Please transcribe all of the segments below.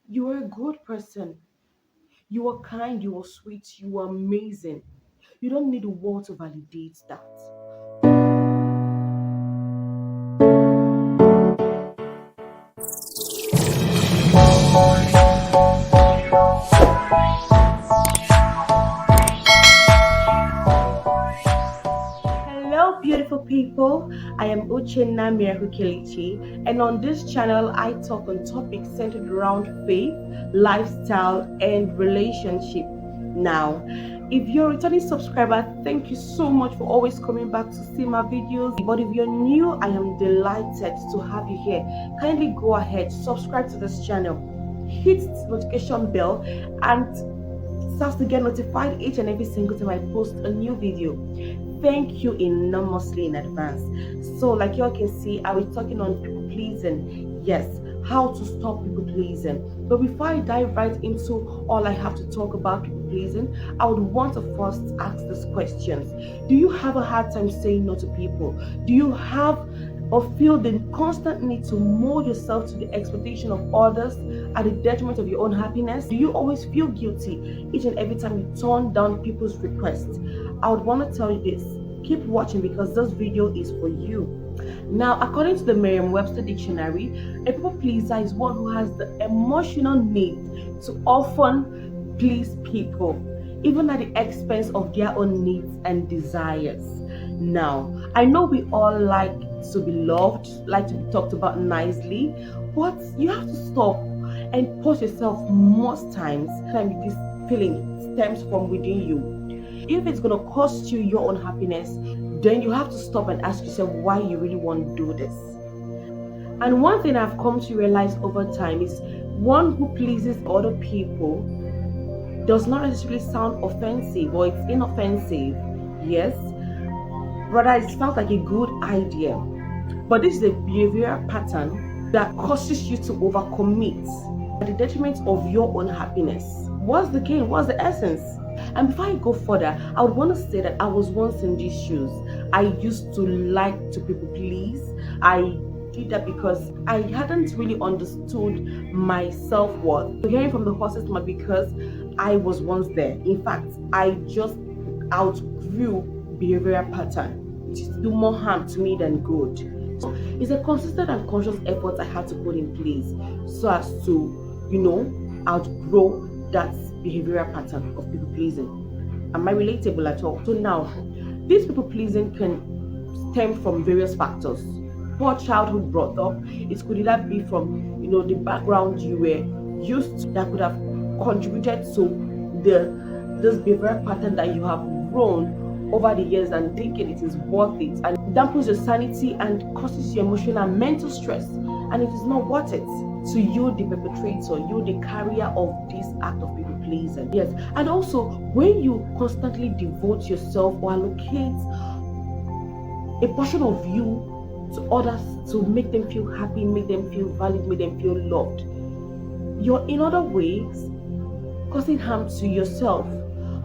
You are a good person. You are kind, you are sweet, you are amazing. You don't need a word to validate that. Hello, beautiful people. I am Uchenna Miracle Kelechi, and on this channel, I talk on topics centered around faith, lifestyle, and relationship. Now, if you're a returning subscriber, thank you so much for always coming back to see my videos. But if you're new, I am delighted to have you here. Kindly go ahead, subscribe to this channel, hit the notification bell, and starts to get notified each and every single time I post a new video. Thank you enormously in advance. So, like you all can see, I was talking on people pleasing. Yes, how to stop people pleasing. But before I dive right into all I have to talk about people pleasing, I would want to first ask these questions. Do you have a hard time saying no to people? Do you have or feel the constant need to mold yourself to the expectation of others at the detriment of your own happiness? Do you always feel guilty each and every time you turn down people's requests? I would want to tell you this. Keep watching because this video is for you. Now, according to the Merriam-Webster dictionary, a people pleaser is one who has the emotional need to often please people, even at the expense of their own needs and desires. Now, I know we all like to be loved, like to be talked about nicely, but you have to stop and pause yourself most times when this feeling stems from within you. If it's going to cost you your own happiness, then you have to stop and ask yourself why you really want to do this. And one thing I've come to realize over time is one who pleases other people does not necessarily sound offensive or it's inoffensive. Yes, rather it sounds like a good idea. But this is a behavioral pattern that causes you to overcommit at the detriment of your own happiness. What's the gain? What's the essence? And before I go further, I would want to say that I was once in these shoes. I used to like to people please. I did that because I hadn't really understood my self-worth. Hearing from the horse's mouth because I was once there. In fact, I just outgrew behavioral pattern. It used to do more harm to me than good. So it's a consistent and conscious effort I had to put in place so as to, outgrow that behavioral pattern of people pleasing. Am I relatable at all? So now, this people pleasing can stem from various factors. Poor childhood brought up. It could either be from the background you were used to that could have contributed to this behavioral pattern that you have grown over the years and thinking it is worth it, and dampens your sanity and causes you emotional and mental stress, and it is not worth it to you, the perpetrator, you, the carrier of this act of people pleasing. Yes, and also when you constantly devote yourself or allocate a portion of you to others to make them feel happy, make them feel valued, make them feel loved, you're in other ways causing harm to yourself.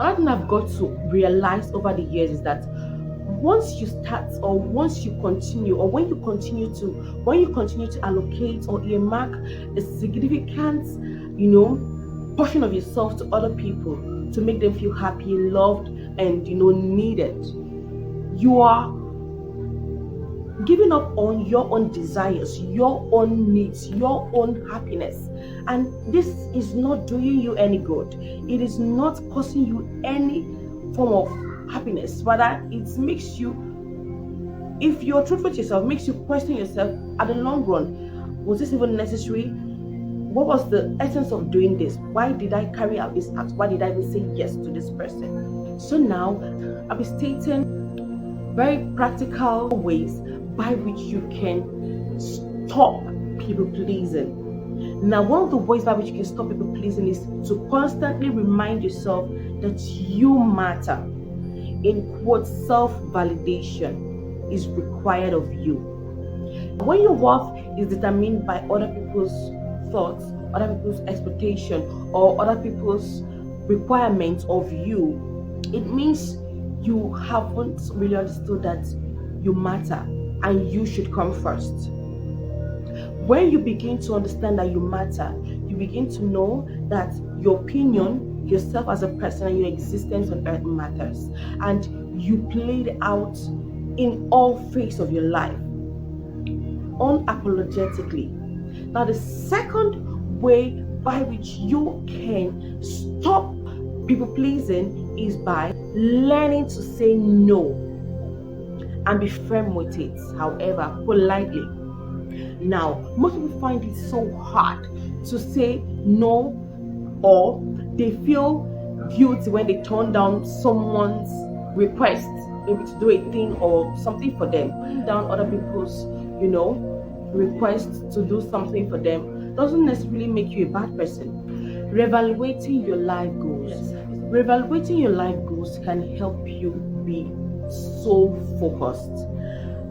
Another thing I've got to realize over the years is that once you start or once you continue or when you continue to allocate or earmark a significant portion of yourself to other people to make them feel happy, loved, and needed, you are giving up on your own desires, your own needs, your own happiness. And this is not doing you any good. It is not causing you any form of happiness. Rather, it makes you, if you're truthful to yourself, makes you question yourself at the long run. Was this even necessary? What was the essence of doing this? Why did I carry out this act? Why did I even say yes to this person? So now, I'll be stating very practical ways by which you can stop people pleasing. Now, one of the ways by which you can stop people pleasing is to constantly remind yourself that you matter. In quote, self-validation is required of you. When your worth is determined by other people's thoughts, other people's expectation, or other people's requirements of you, it means you haven't really understood that you matter and you should come first. When you begin to understand that you matter, you begin to know that your opinion, yourself as a person, and your existence on earth matters, and you play it out in all phases of your life unapologetically. Now, the second way by which you can stop people pleasing is by learning to say no and be firm with it, however, politely. Now, most people find it so hard to say no, or they feel guilty when they turn down someone's request, maybe to do a thing or something for them. Turning down other people's, requests to do something for them doesn't necessarily make you a bad person. Reevaluating your life goals. Reevaluating your life goals can help you be so focused,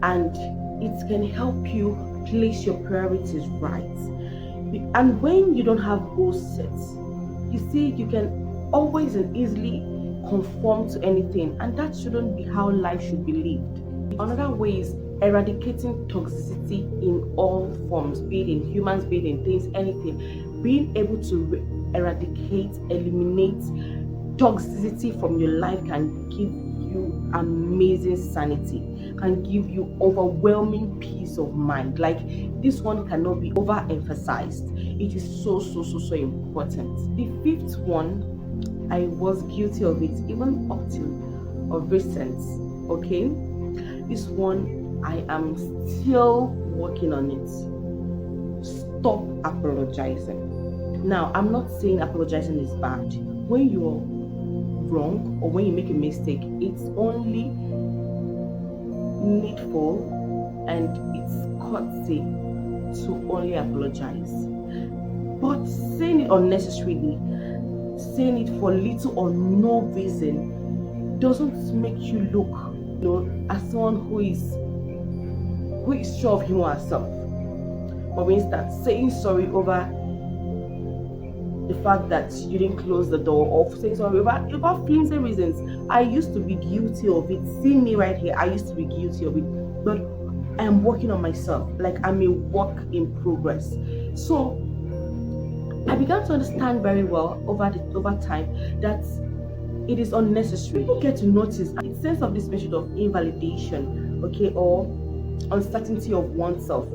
and it can help you place your priorities right. And when you don't have goals set, you see, you can always and easily conform to anything, and that shouldn't be how life should be lived. Another way is eradicating toxicity in all forms, be it in humans, be it in things, anything. Being able to eradicate, eliminate toxicity from your life can give you amazing sanity, can give you overwhelming peace of mind. Like, this one cannot be overemphasized. It is so important. The fifth one, I was guilty of it even up till of recent. Okay, this one I am still working on it. Stop apologizing. Now, I'm not saying apologizing is bad. When you're wrong or when you make a mistake, it's only needful and it's courtesy to only apologize. But saying it unnecessarily, saying it for little or no reason, doesn't make you look, as someone who is sure of him or herself. For instance, saying sorry over the fact that you didn't close the door, or saying sorry over flimsy reasons. I used to be guilty of it. See me right here. I used to be guilty of it, but I am working on myself. Like, I'm a work in progress. So I began to understand very well over time that it is unnecessary. People get to notice a sense of this message of invalidation, okay, or uncertainty of oneself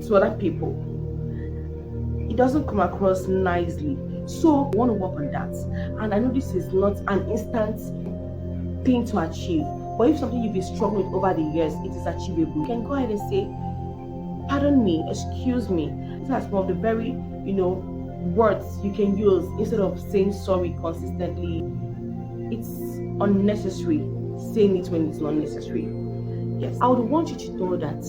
to other people. It doesn't come across nicely. So I want to work on that. And I know this is not an instant thing to achieve, but if something you've been struggling with over the years, it is achievable. You can go ahead and say, pardon me, excuse me. That's one of the very, words you can use instead of saying sorry consistently. It's unnecessary saying it when it's not necessary. Yes, I would want you to know that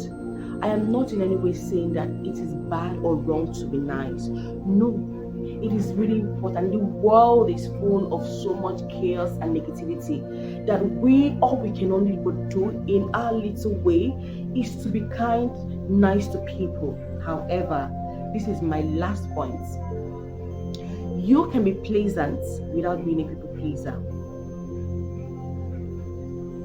I am not in any way saying that it is bad or wrong to be nice. No, it is really important. The world is full of so much chaos and negativity that all we can only do in our little way is to be kind, nice to people. However, this is my last point. You can be pleasant without being a people pleaser.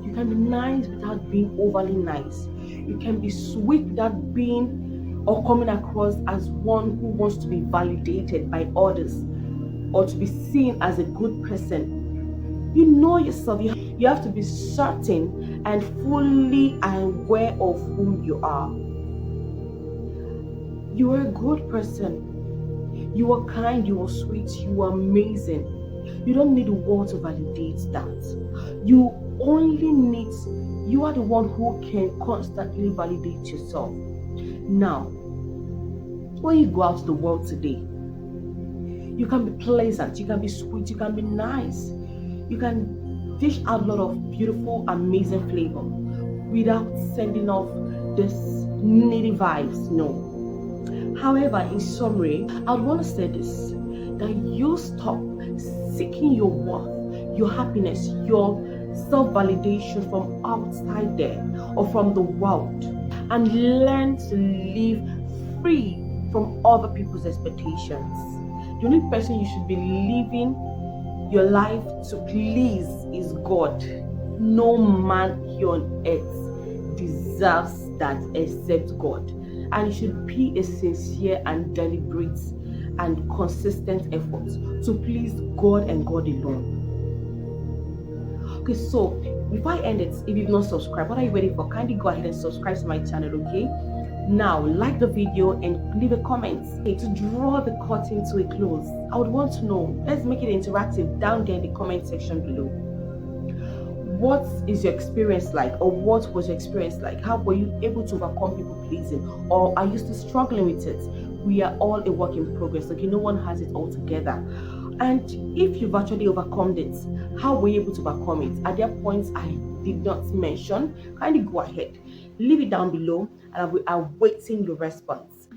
You can be nice without being overly nice. You can be sweet without being or coming across as one who wants to be validated by others or to be seen as a good person. You know yourself. You have to be certain and fully aware of whom you are. You are a good person. You are kind, you are sweet, you are amazing. You don't need the world to validate that. You are the one who can constantly validate yourself. Now, when you go out to the world today, you can be pleasant, you can be sweet, you can be nice. You can dish out a lot of beautiful, amazing flavor without sending off this needy vibes. No. However, in summary, I would want to say this, that you stop seeking your worth, your happiness, your self-validation from outside there or from the world, and learn to live free from other people's expectations. The only person you should be living your life to please is God. No man here on earth deserves that except God. And it should be a sincere and deliberate and consistent effort to please God and God alone. Okay, so before I end it, if you've not subscribed, what are you waiting for? Kindly go ahead and subscribe to my channel, okay? Now, like the video and leave a comment. Okay, to draw the curtain to a close, I would want to know, let's make it interactive down there in the comment section below. What is your experience like, or what was your experience like? How were you able to overcome people pleasing, or are you still struggling with it? We are all a work in progress, okay? No one has it all together. And if you've actually overcome it, how were you able to overcome it? Are there points I did not mention? Kindly go ahead, leave it down below, and I'll be awaiting your response.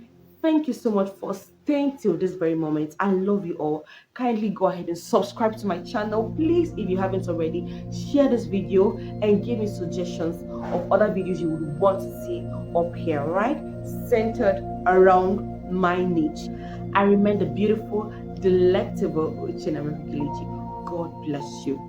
Thank you so much for staying till this very moment. I love you all. Kindly go ahead and subscribe to my channel. Please, if you haven't already, share this video and give me suggestions of other videos you would want to see up here, right? Centered around my niche. I remain the beautiful, delectable Uchenna Kelechi. God bless you.